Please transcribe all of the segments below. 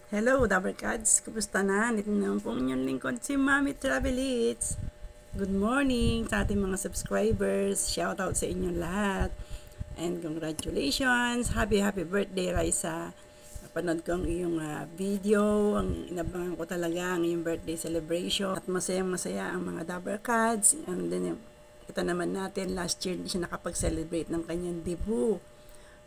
Hello, Dabarkads! Kumusta na? Dito naman po inyong lingkod si Mami Travelits. Good morning sa ating mga subscribers. Shout out sa inyong lahat. And congratulations! Happy birthday, Raisa! Napanood ko ang iyong video. Ang inabangan ko talaga ang iyong birthday celebration. At masayang-masaya ang mga Dabarkads. And then, kita naman natin, last year hindi siya nakapag-celebrate ng kanyang debut.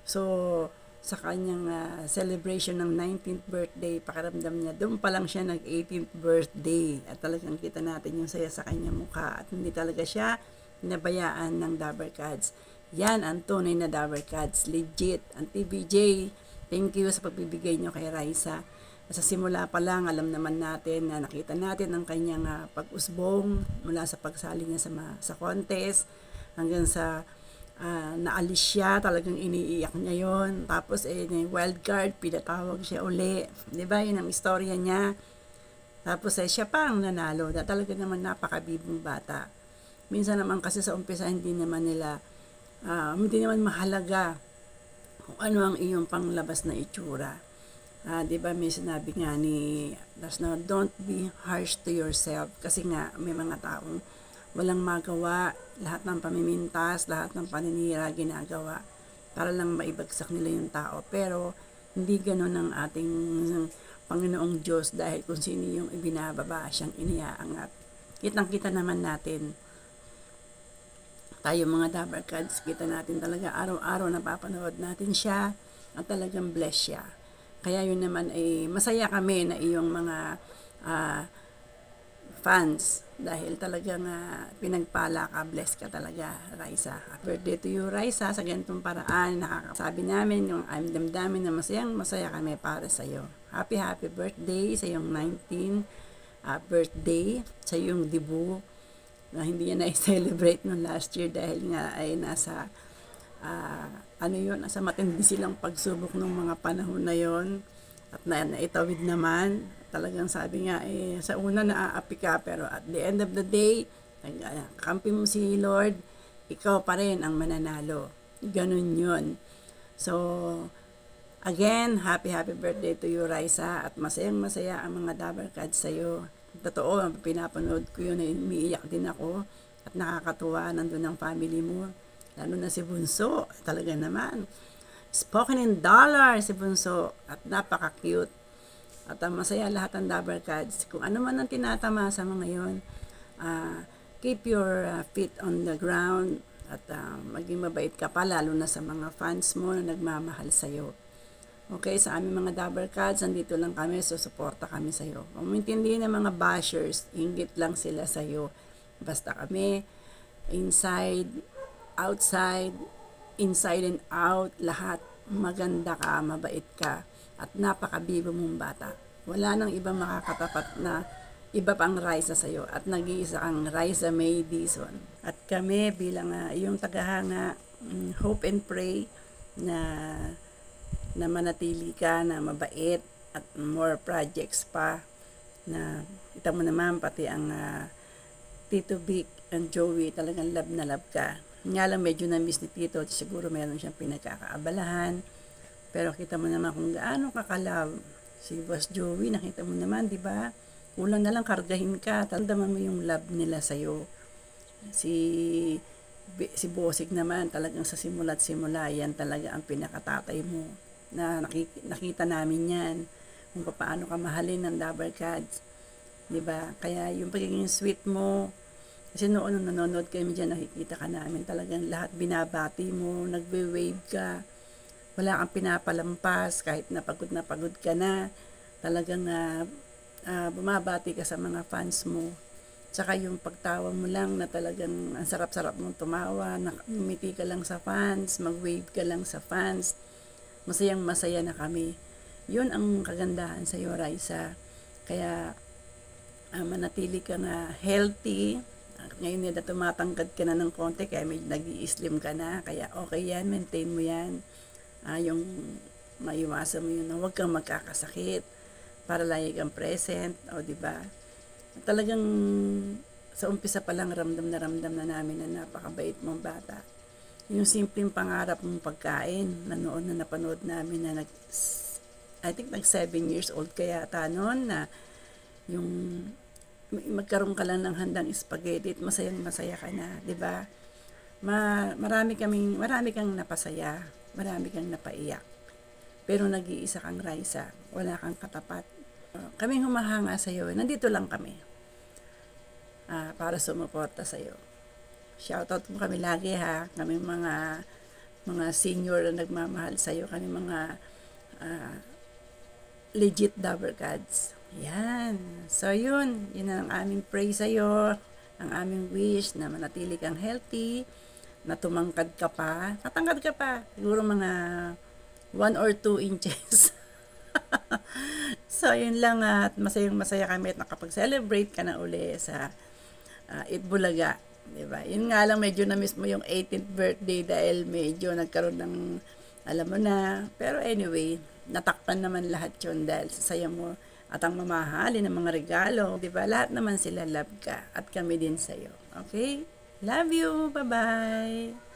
So, sa kanyang celebration ng 19th birthday, pakiramdam niya, doon pa lang siya nag-18th birthday. At talagang kita natin yung saya sa kanyang mukha. At hindi talaga siya nabayaan ng Dabarkads. Yan ang tunay na Dabarkads. Legit. Ang TBJ, thank you sa pagbibigay niyo kay Raisa. Sa simula pa lang, alam naman natin na nakita natin ang kanyang pag-usbong mula sa pagsali niya sa contest hanggang sa naalis siya, talagang iniiyak niya yon. Tapos wild card, pinatawag siya uli. Diba, yun ang istorya niya. Tapos siya pa ang nanalo. Talaga naman napakabibong bata. Minsan naman kasi sa umpisa hindi naman mahalaga kung ano ang iyong panglabas na itsura. Diba may sinabi nga ni Dasna, don't be harsh to yourself. Kasi nga may mga taong walang magawa, lahat ng pamimintas, lahat ng paninira ginagawa para lang maibagsak nila yung tao. Pero hindi ganoon ang ating Panginoong Diyos, dahil kung sino yung ibinababa, siyang iniaangat. Kitang-kita naman natin. Tayo mga Dabarkads, kita natin talaga araw-araw napapanood natin siya at talagang bless siya. Kaya yun naman ay masaya kami na iyong mga fans, dahil talagang pinagpala ka, bless ka talaga, Raisa. Happy birthday to you, Raisa, sa ganitong paraan. Nakakasabi namin yung I'm damdamin na masaya kami para sa iyo. Happy birthday sa iyong 19th birthday, sa iyong debut na hindi niya na-celebrate noong last year dahil nga ay nasa nasa matindi silang pagsubok ng mga panahon na yon, at naitawid naman. Talagang sabi nga, sa una naaapi ka, pero at the end of the day, kampi mo si Lord, ikaw pa rin ang mananalo. Ganun yun. So, again, happy birthday to you, Raisa, at masayang-masaya ang mga Dabarkads sa'yo. Totoo, pinapanood ko yun, umiiyak din ako, at nakakatuwa, nandun ang family mo, lalo na si Bunso, talaga naman. Spoken in dollar si Bunso, at napaka-cute. At masaya lahat ng Dabarkads. Kung ano man ang tinatama sa mga ngayon, keep your feet on the ground at maging mabait ka pa, lalo na sa mga fans mo na nagmamahal sa'yo. Okay, sa aming mga Dabarkads, nandito lang kami, so suporta kami sa'yo. Kung maintindihin ng mga bashers, inggit lang sila sa'yo. Basta kami, inside, outside, inside and out, lahat maganda ka, mabait ka, at napakabibo mong bata. Wala nang ibang makakatapat na iba pang Raisa sa'yo, at nag-iisa kang Raisa May Dizon. At kami bilang iyong tagahanga, hope and pray na manatili ka na mabait at more projects pa. Na kita mo naman pati ang Tito Vic and Joey, talagang love na love ka. Nga lang medyo na-miss ni Tito, siguro meron siyang pinagkakaabalahan. Pero kita mo naman kung gaano kakalab si Boss Joey, nakita mo naman, di ba? Kulang na lang kargahin ka, tandaan mo yung love nila sa'yo. Si Bossig naman, talagang sa simula't simula, yan talaga ang pinakatatay mo. Na nakita namin yan, kung paano ka mahalin ng Dabarkads. Di ba? Kaya yung pagiging sweet mo, kasi noon nung nanonood kami dyan, nakikita ka namin, talagang lahat binabati mo, nagwe-wave ka. Wala kang pinapalampas, kahit na pagod ka na, talagang bumabati ka sa mga fans mo. Tsaka yung pagtawa mo lang na talagang ang sarap-sarap mong tumawa, ngumiti ka lang sa fans, mag-wave ka lang sa fans. Masayang-masaya na kami. Yun ang kagandahan sa iyo, Raisa. Kaya manatili ka na healthy. Ngayon nila tumatangkad ka na ng konti, kaya may nag-i-slim ka na. Kaya okay yan, maintain mo yan. Yung maiwasan mo yun na huwag kang magkakasakit para lagi kang present, o di ba? Talagang sa umpisa pa lang ramdam na namin na napakabait mong bata. Yung simpleng pangarap mong pagkain na noon na napanood namin na I think nag 7 years old ka yata noon na yung magkaroon ka lang ng handang spaghetti at masayang-masaya ka na, 'di ba? Marami kang napasaya, marami kang napaiyak. Pero nag-iisa kang Raisa, wala kang katapat. Kaming humahanga sa iyo, nandito lang kami. Para sumuporta sa iyo. Shoutout mo kami lagi ha, kami mga senior na nagmamahal sa iyo, kami mga legit Dabber Cats. Yan. So yun ang aming pray sa iyo, ang aming wish na manatili kang healthy, na tumangkad ka pa. Natangkad ka pa. Siguro mga 1 or 2 inches. So yun lang at masayang-masaya kami at nakapag-celebrate ka na uli sa Itbulaga. Diba? Yun nga lang medyo na miss mo yung 18th birthday dahil medyo nagkaroon ng alam mo na. Pero anyway, natakpan naman lahat yun dahil sa saya mo at ang mamahalin ng mga regalo. Diba? Lahat naman sila love ka at kami din sa'yo. Okay? Love you. Bye-bye.